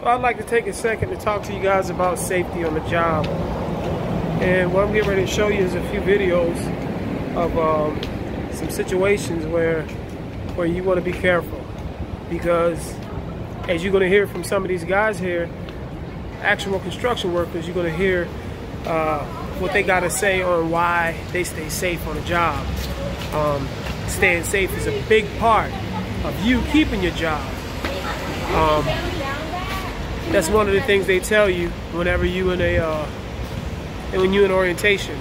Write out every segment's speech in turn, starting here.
So I'd like to take a second to talk to you guys about safety on the job. And what I'm getting ready to show you is a few videos of some situations where you want to be careful, because as you're going to hear from some of these guys here, actual construction workers, you're going to hear what they got to say on why they stay safe on the job. Staying safe is a big part of you keeping your job. That's one of the things they tell you whenever you when you're in orientation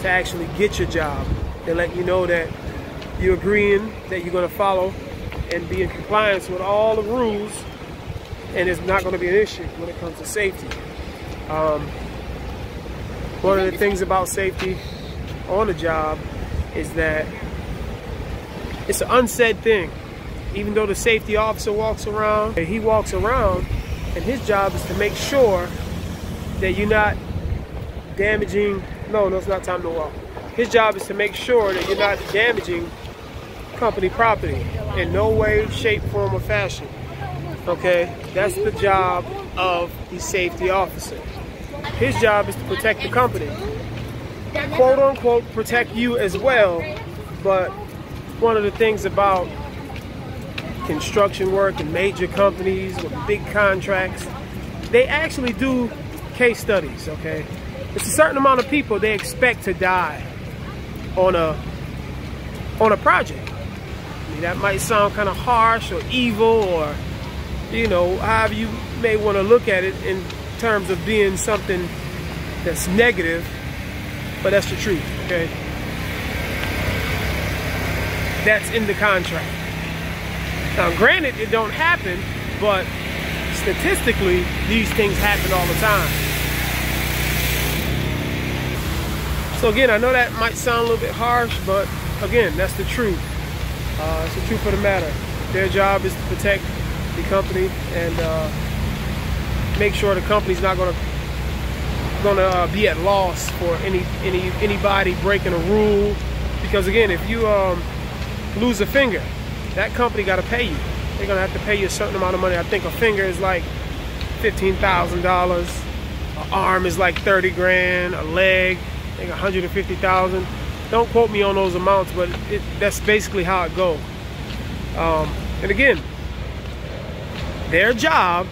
to actually get your job. They let you know that you're agreeing that you're going to follow and be in compliance with all the rules, and it's not going to be an issue when it comes to safety. One of the things about safety on the job is that it's an unsaid thing. Even though the safety officer walks around, he walks around, and his job is to make sure that you're not damaging. No, it's not time to walk. His job is to make sure that you're not damaging company property in no way, shape, form, or fashion. Okay, that's the job of the safety officer. His job is to protect the company, quote unquote, protect you as well. But one of the things about construction work and major companies with big contracts, they actually do case studies. Okay, it's a certain amount of people they expect to die on a project. I mean, that might sound kind of harsh or evil, or however you may want to look at it in terms of being something that's negative, but that's the truth. Okay, that's in the contract. Now, granted, it don't happen, but statistically, these things happen all the time. So again, I know that might sound a little bit harsh, but again, that's the truth. It's the truth of the matter. Their job is to protect the company and make sure the company's not gonna be at loss for anybody breaking a rule. Because again, if you lose a finger, that company got to pay you. They're gonna have to pay you a certain amount of money. I think a finger is like $15,000. An arm is like 30 grand. A leg, I think 150,000. Don't quote me on those amounts, but that's basically how it goes. And again, their job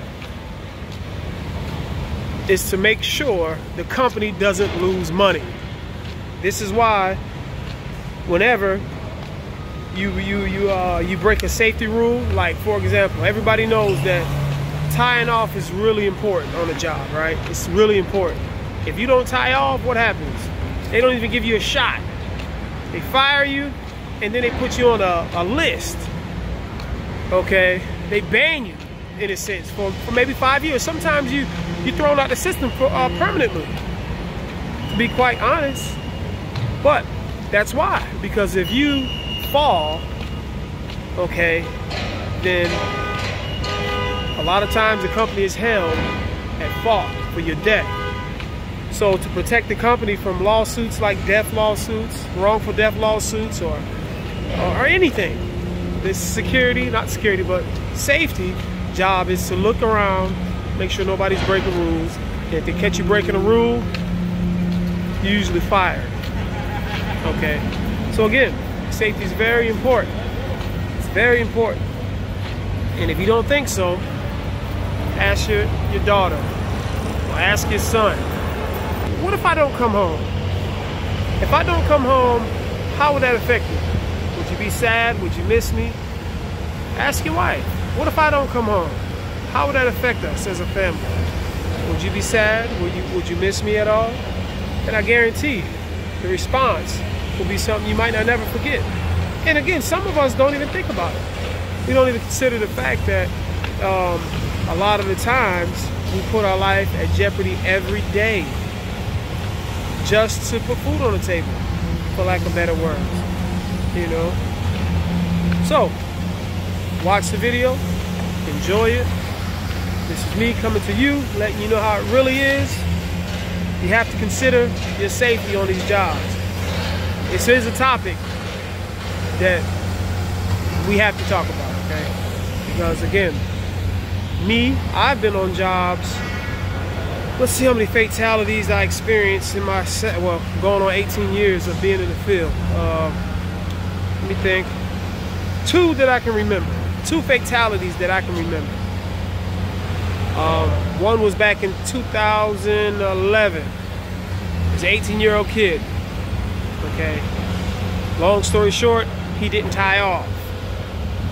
is to make sure the company doesn't lose money. This is why whenever you break a safety rule, like for example, everybody knows that tying off is really important on the job, right? It's really important. If you don't tie off, what happens? They don't even give you a shot. They fire you, and then they put you on a list. Okay, they ban you in a sense for maybe 5 years. Sometimes you're thrown out the system for permanently, to be quite honest. But that's why, because if you fall, okay, then a lot of times the company is held at fault for your death. So to protect the company from lawsuits like death lawsuits, wrongful death lawsuits, or anything, this security, not security, but safety job is to look around, make sure nobody's breaking rules. And if they catch you breaking a rule, you're usually fired. Okay, so again, safety is very important. It's very important. And if you don't think so, ask your daughter or ask your son. What if I don't come home? If I don't come home, how would that affect you? Would you be sad? Would you miss me? Ask your wife. What if I don't come home? How would that affect us as a family? Would you be sad? Would you miss me at all? And I guarantee the response will be something you might not never forget. And again, some of us don't even think about it. We don't even consider the fact that a lot of the times we put our life at jeopardy every day just to put food on the table, for lack of better words, So, watch the video, enjoy it. This is me coming to you, letting you know how it really is. You have to consider your safety on these jobs. This is a topic that we have to talk about, okay? Because again, I've been on jobs. Let's see how many fatalities I experienced in my going on 18 years of being in the field. Let me think. 2 that I can remember. 2 fatalities that I can remember. One was back in 2011. It was an 18-year-old kid. Okay. Long story short, he didn't tie off.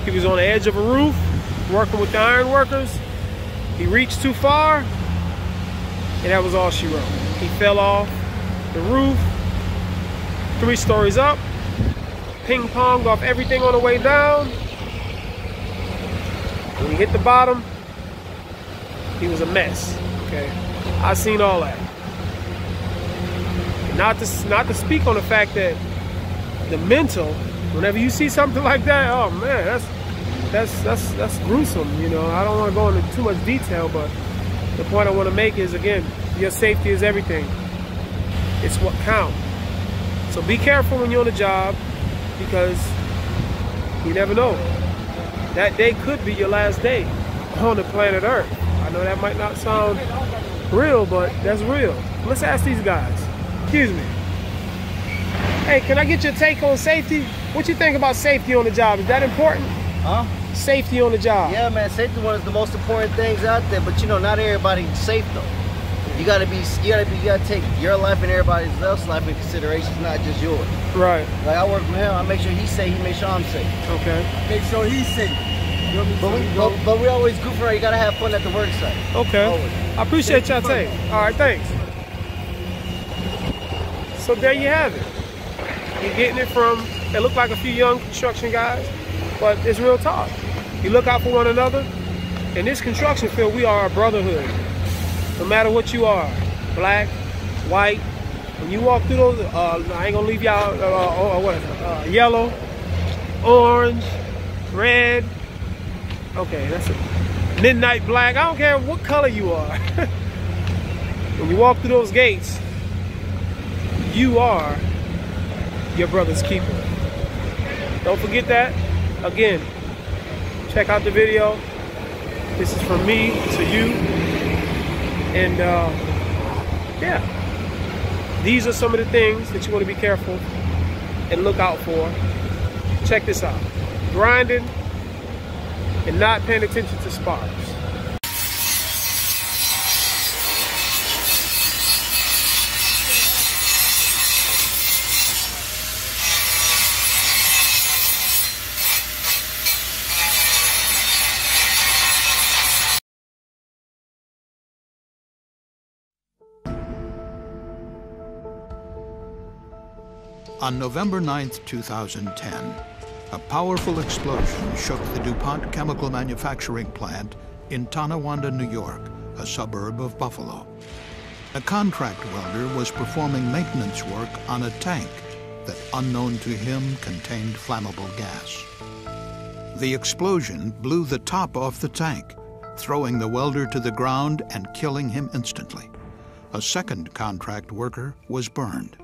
He was on the edge of a roof, working with the iron workers. He reached too far, and that was all she wrote. He fell off the roof, 3 stories up, ping-ponged off everything on the way down. When he hit the bottom, he was a mess. Okay, I seen all that. Not to speak on the fact that the mental, whenever you see something like that, oh man, that's gruesome. You know, I don't want to go into too much detail, but the point I want to make is, again, your safety is everything. It's what counts. So be careful when you're on the job, because you never know. That day could be your last day on the planet Earth. I know that might not sound real, but that's real. Let's ask these guys. Excuse me. Hey, can I get your take on safety? What you think about safety on the job? Is that important? Huh? Safety on the job. Yeah, man, safety one of the most important things out there, but you know, not everybody's safe though. You gotta take your life and everybody else's life in consideration. It's not just yours. Right. Like, I work with him, I make sure he's safe, he makes sure I'm safe. Okay. Make sure he's safe. But we always goof around. You gotta have fun at the work site. Okay. Always. I appreciate y'all take. All right, thanks. So there you have it. You're getting it from, it looked like a few young construction guys, but it's real talk. You look out for one another. In this construction field, we are a brotherhood. No matter what you are, black, white, when you walk through those, I ain't gonna leave y'all, what is it? Yellow, orange, red. Okay, that's it. Midnight black. I don't care what color you are. When you walk through those gates, you are your brother's keeper. Don't forget that. Again, check out the video. This is from me to you. And yeah, these are some of the things that you want to be careful and look out for. Check this out. Grinding and not paying attention to sparks. On November 9th, 2010, a powerful explosion shook the DuPont chemical manufacturing plant in Tonawanda, New York, a suburb of Buffalo. A contract welder was performing maintenance work on a tank that, unknown to him, contained flammable gas. The explosion blew the top off the tank, throwing the welder to the ground and killing him instantly. A second contract worker was burned.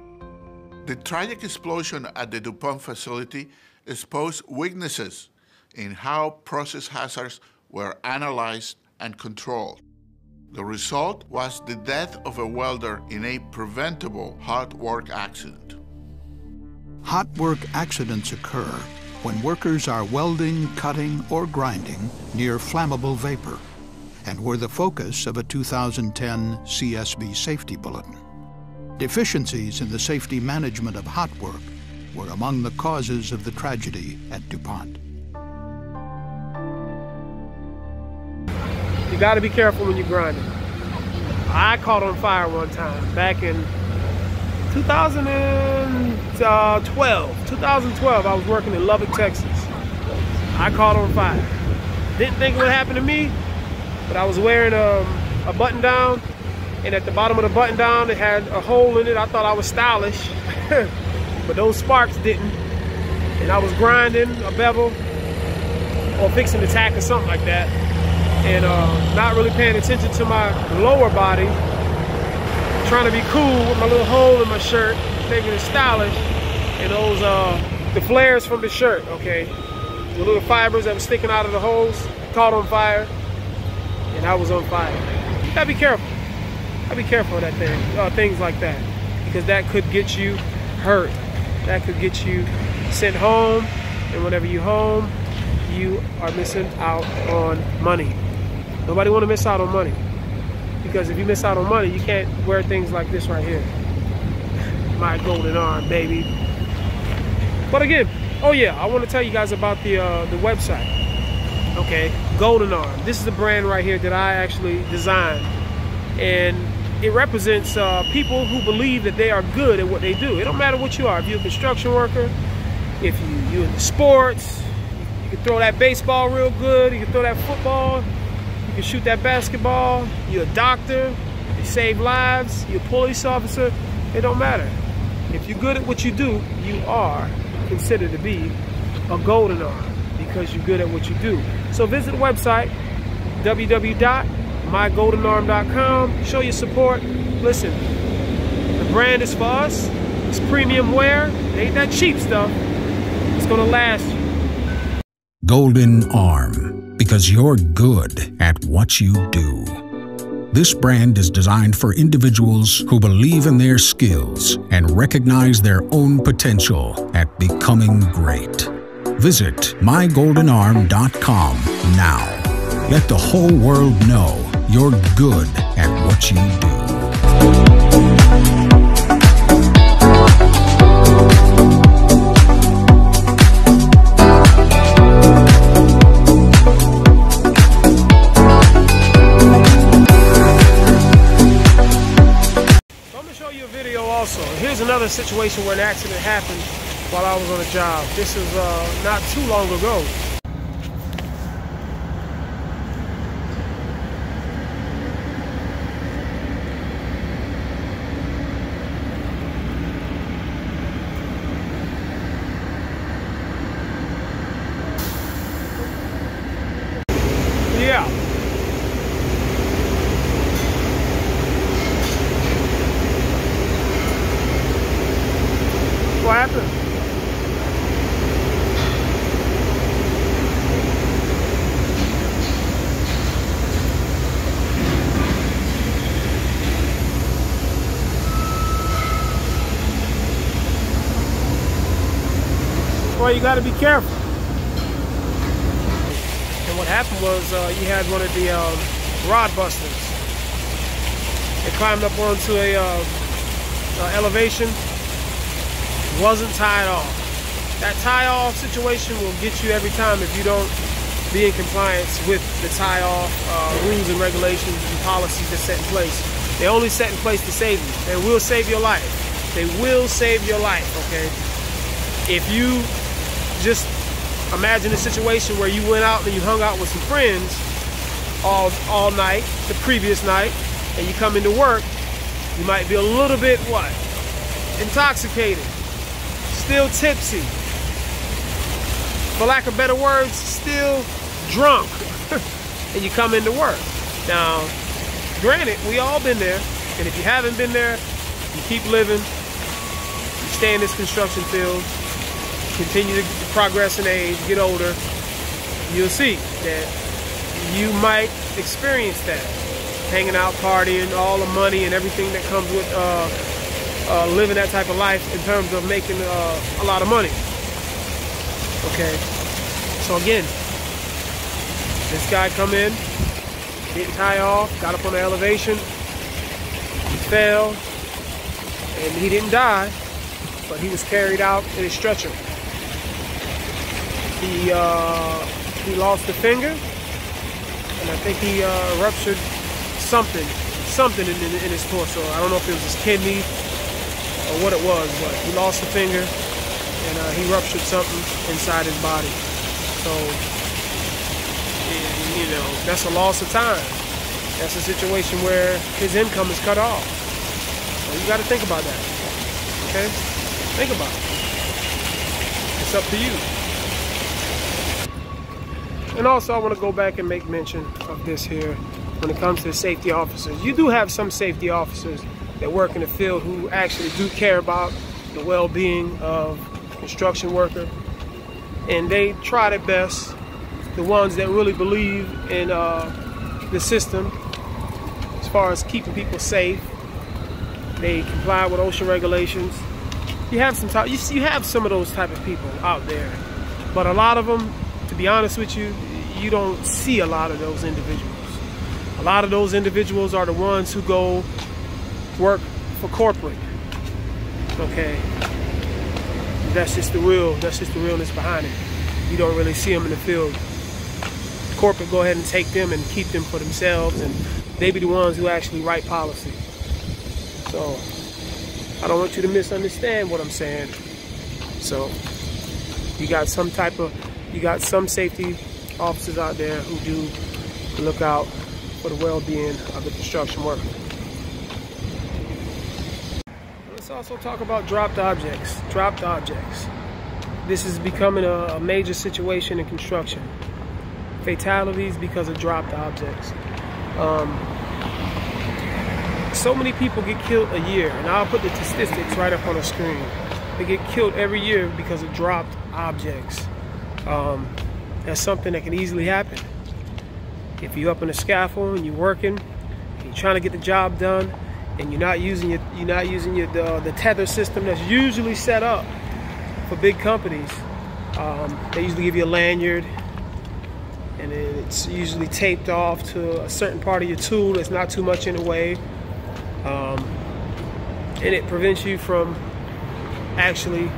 The tragic explosion at the DuPont facility exposed weaknesses in how process hazards were analyzed and controlled. The result was the death of a welder in a preventable hot work accident. Hot work accidents occur when workers are welding, cutting, or grinding near flammable vapor, and were the focus of a 2010 CSB safety bulletin. Deficiencies in the safety management of hot work were among the causes of the tragedy at DuPont. You got to be careful when you're grinding. I caught on fire one time back in 2012. I was working in Lubbock, Texas. I caught on fire. Didn't think it would happen to me, but I was wearing a button down, and at the bottom of the button down, it had a hole in it. I thought I was stylish, but those sparks didn't. And I was grinding a bevel or fixing the tack or something like that, and not really paying attention to my lower body, trying to be cool with my little hole in my shirt, thinking it's stylish, and those the flares from the shirt, okay, the little fibers that were sticking out of the holes caught on fire. and I was on fire. You gotta be careful. Gotta be careful of that thing, things like that, because that could get you hurt. That could get you sent home, and whenever you're home, you are missing out on money. Nobody want to miss out on money, because if you miss out on money, you can't wear things like this right here. My golden arm, baby. But again, oh yeah, I want to tell you guys about the website. Okay, Golden Arm. This is a brand right here that I actually designed, and it represents people who believe that they are good at what they do. It don't matter what you are. If you're a construction worker, if you're in the sports, you can throw that baseball real good, you can throw that football, you can shoot that basketball, you're a doctor, you save lives, you're a police officer, it don't matter. If you're good at what you do, you are considered to be a golden arm, because you're good at what you do. So visit the website, www.mygoldenarm.com. Show your support. Listen, the brand is for us. It's premium wear. It ain't that cheap stuff. It's gonna last you. Golden Arm, because you're good at what you do. This brand is designed for individuals who believe in their skills and recognize their own potential at becoming great. Visit mygoldenarm.com now. Let the whole world know you're good at what you do. Here's another situation where an accident happened while I was on a job. This is not too long ago. Yeah. What happened? Well, you got to be careful. And what happened was you had one of the rod busters. They climbed up onto a elevation. Wasn't tied off. That tie off situation will get you every time if you don't be in compliance with the tie off rules and regulations and policies that's set in place. They're only set in place to save you. They will save your life. They will save your life, okay? If you just imagine a situation where you went out and you hung out with some friends all night, the previous night, and you come into work, you might be a little bit, what? Intoxicated. Still tipsy, for lack of better words, still drunk, and you come into work. Now, granted, we all been there, and if you haven't been there, you keep living, you stay in this construction field, continue to progress in age, get older, you'll see that you might experience that. Hanging out, partying, all the money and everything that comes with living that type of life in terms of making a lot of money. Okay, so again, this guy come in, didn't tie off, got up on the elevation, he fell, and he didn't die, but he was carried out in a stretcher. He lost a finger, and I think he ruptured something in his torso. I don't know if it was his kidney or what it was, but he lost a finger and he ruptured something inside his body. So, you know, that's a loss of time. That's a situation where his income is cut off. So you got to think about that, okay? Think about it. It's up to you. And also I want to go back and make mention of this here when it comes to the safety officers. You do have some safety officers that work in the field who actually do care about the well-being of the construction worker, and they try their best. The ones that really believe in the system as far as keeping people safe. They comply with OSHA regulations. You have some of those type of people out there, but a lot of them, to be honest with you, you don't see a lot of those individuals. A lot of those individuals are the ones who go work for corporate. Okay, that's just the realness behind it. You don't really see them in the field. Corporate go ahead and take them and keep them for themselves, and they be the ones who actually write policy. So I don't want you to misunderstand what I'm saying. So you got some safety officers out there who do look out for the well-being of the construction worker. Let's also talk about dropped objects. Dropped objects. This is becoming a major situation in construction. Fatalities because of dropped objects. So many people get killed a year, and I'll put the statistics right up on the screen. They get killed every year because of dropped objects. That's something that can easily happen. If you're up on a scaffold and you're working, and you're trying to get the job done, and you're not using the tether system that's usually set up for big companies. They usually give you a lanyard, and it's usually taped off to a certain part of your tool that's not too much in the way, and it prevents you from actually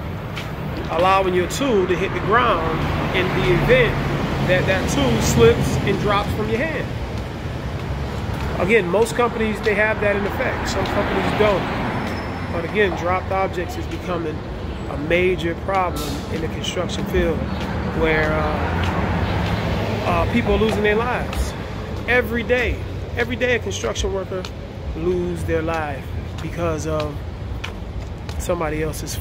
allowing your tool to hit the ground in the event that tool slips and drops from your hand. Again, most companies, they have that in effect. Some companies don't. But again, dropped objects is becoming a major problem in the construction field, where people are losing their lives. Every day a construction worker loses their life because of somebody else's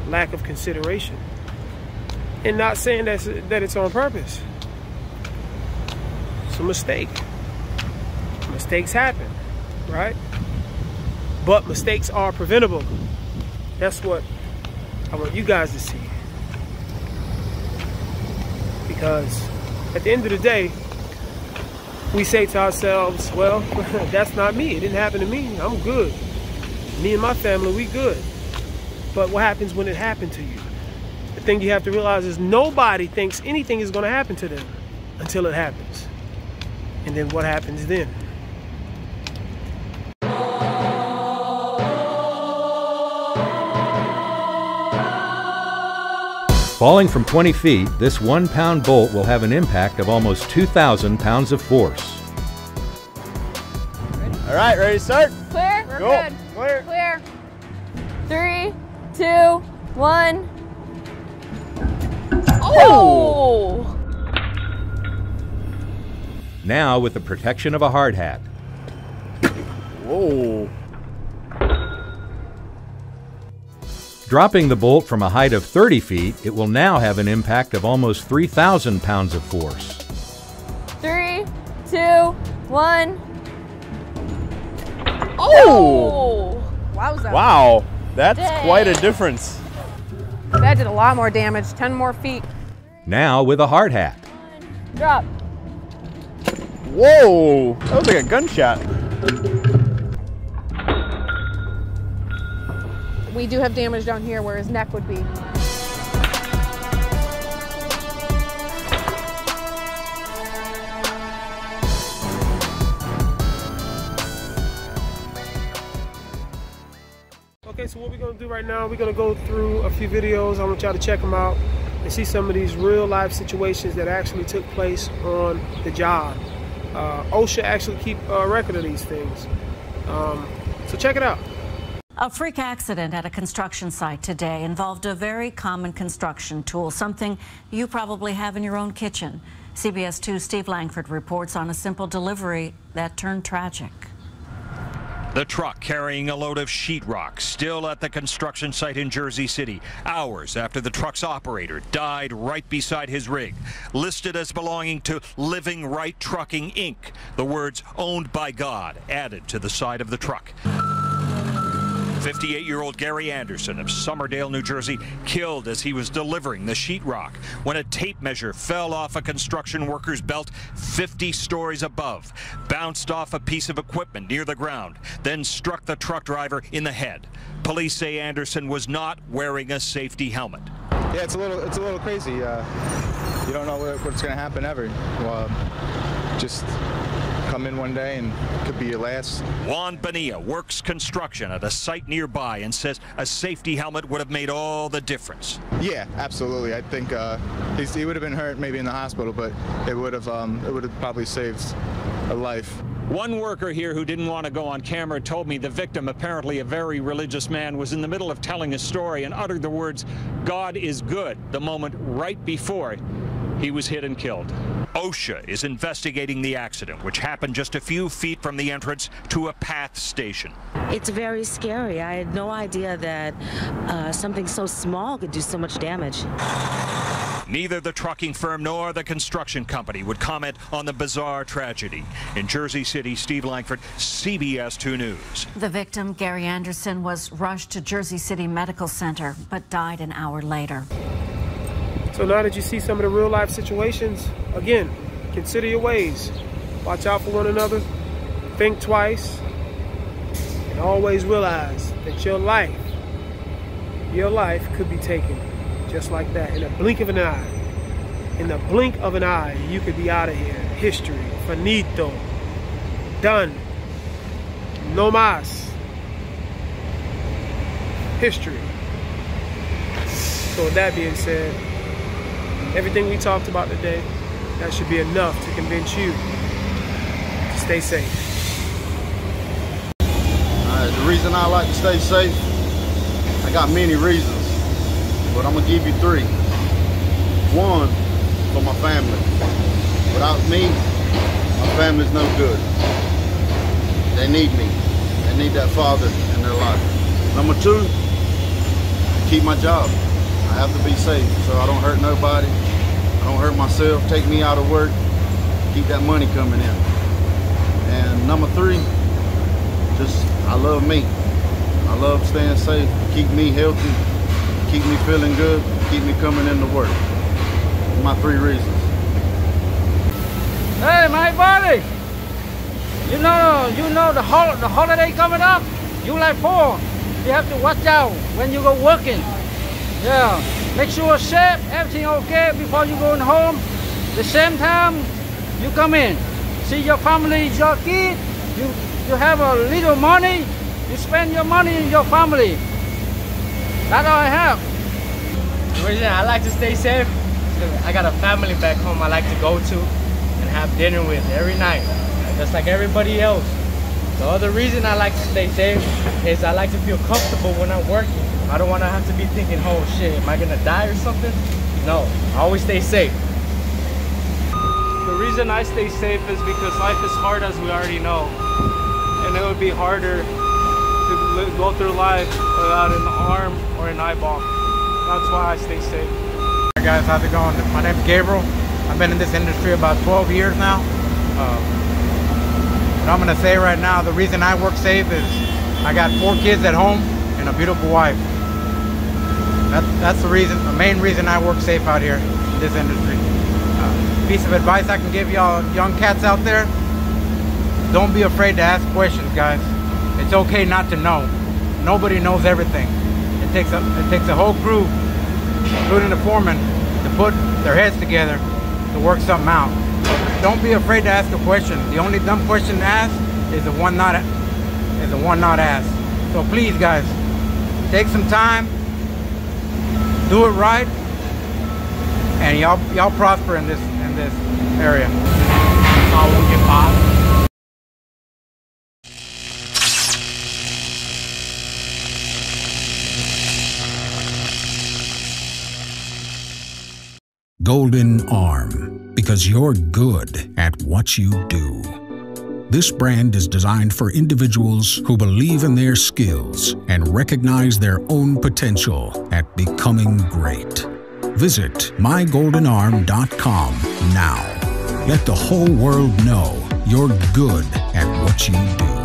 lack of consideration. And not saying that it's on purpose. It's a mistake. Mistakes happen, right? But mistakes are preventable. That's what I want you guys to see. Because at the end of the day, we say to ourselves, well, that's not me. It didn't happen to me. I'm good. Me and my family, we good. But what happens when it happened to you? The thing you have to realize is nobody thinks anything is going to happen to them until it happens. And then what happens then? Falling from 20 feet, this 1-pound bolt will have an impact of almost 2,000 pounds of force. All right, ready to start? Clear? We're Go. good. Clear. Clear. 3, 2, 1. Oh! Now with the protection of a hard hat. Whoa. Dropping the bolt from a height of 30 feet, it will now have an impact of almost 3,000 pounds of force. 3, 2, 1. Oh! Wowza. Wow, that's Dang. quite a difference. That did a lot more damage. 10 more feet. Now with a hard hat. Drop. Whoa, that was like a gunshot. We do have damage down here where his neck would be. Okay, so what we're going to do right now, we're going to go through a few videos. I want y'all to check them out and see some of these real life situations that actually took place on the job. OSHA actually keep a record of these things. So check it out. A freak accident at a construction site today involved a very common construction tool, something you probably have in your own kitchen. CBS 2's Steve Langford reports on a simple delivery that turned tragic. The truck carrying a load of sheetrock still at the construction site in Jersey City, hours after the truck's operator died right beside his rig, listed as belonging to Living Right Trucking, Inc. The words "owned by God" added to the side of the truck. 58-year-old Gary Anderson of Somerdale, New Jersey, killed as he was delivering the sheetrock when a tape measure fell off a construction worker's belt 50 stories above, bounced off a piece of equipment near the ground, then struck the truck driver in the head. Police say Anderson was not wearing a safety helmet. Yeah, it's a little crazy. You don't know what's going to happen ever. Well, just come in one day and it could be your last. Juan Bonilla works construction at a site nearby and says a safety helmet would have made all the difference. Yeah, absolutely. I think he would have been hurt maybe in the hospital, but it would have probably saved a life. One worker here who didn't want to go on camera told me the victim, apparently a very religious man, was in the middle of telling a story and uttered the words, "God is good," the moment right before he was hit and killed. OSHA is investigating the accident, which happened just a few feet from the entrance to a PATH station. It's very scary. I had no idea that something so small could do so much damage. Neither the trucking firm nor the construction company would comment on the bizarre tragedy. In Jersey City, Steve Langford, CBS 2 News. The victim, Gary Anderson, was rushed to Jersey City Medical Center, but died an hour later. So now that you see some of the real life situations, again, consider your ways. Watch out for one another, think twice, and always realize that your life could be taken just like that, in a blink of an eye. In the blink of an eye, you could be out of here. History, finito, done, no más. History. So with that being said, everything we talked about today, that should be enough to convince you to stay safe. The reason I like to stay safe, I got many reasons, but I'm gonna give you three. One, for my family. Without me, my family's no good. They need me. They need that father in their life. Number two, keep my job. I have to be safe so I don't hurt nobody. I don't hurt myself. Take me out of work. Keep that money coming in. And number three, I love me. I love staying safe. Keep me healthy. Keep me feeling good. Keep me coming into work. My three reasons. Hey, my buddy. You know the holiday coming up. July 4th. You have to watch out when you go working. Yeah, make sure safe, everything okay before you going home. The same time you come in, see your family, your kid. You have a little money. You spend your money in your family. That's all I have. The reason I like to stay safe is I got a family back home I like to go to and have dinner with every night, just like everybody else. The other reason I like to stay safe is I like to feel comfortable when I'm working. I don't want to have to be thinking, oh shit, am I gonna die or something? No, I always stay safe. The reason I stay safe is because life is hard, as we already know. And it would be harder to go through life without an arm or an eyeball. That's why I stay safe. Hey guys, how's it going? My name's Gabriel. I've been in this industry about 12 years now. What I'm gonna say right now, the reason I work safe is I got 4 kids at home and a beautiful wife. That's the reason, the main reason I work safe out here in this industry. Piece of advice I can give y'all young cats out there: don't be afraid to ask questions, guys. It's okay not to know. Nobody knows everything. It takes a whole crew, including the foreman, to put their heads together to work something out. Don't be afraid to ask a question. The only dumb question to ask is the one not asked. So please, guys, take some time, do it right, and y'all prosper in this area. Golden Arm, because you're good at what you do. This brand is designed for individuals who believe in their skills and recognize their own potential at becoming great. Visit mygoldenarm.com now. Let the whole world know you're good at what you do.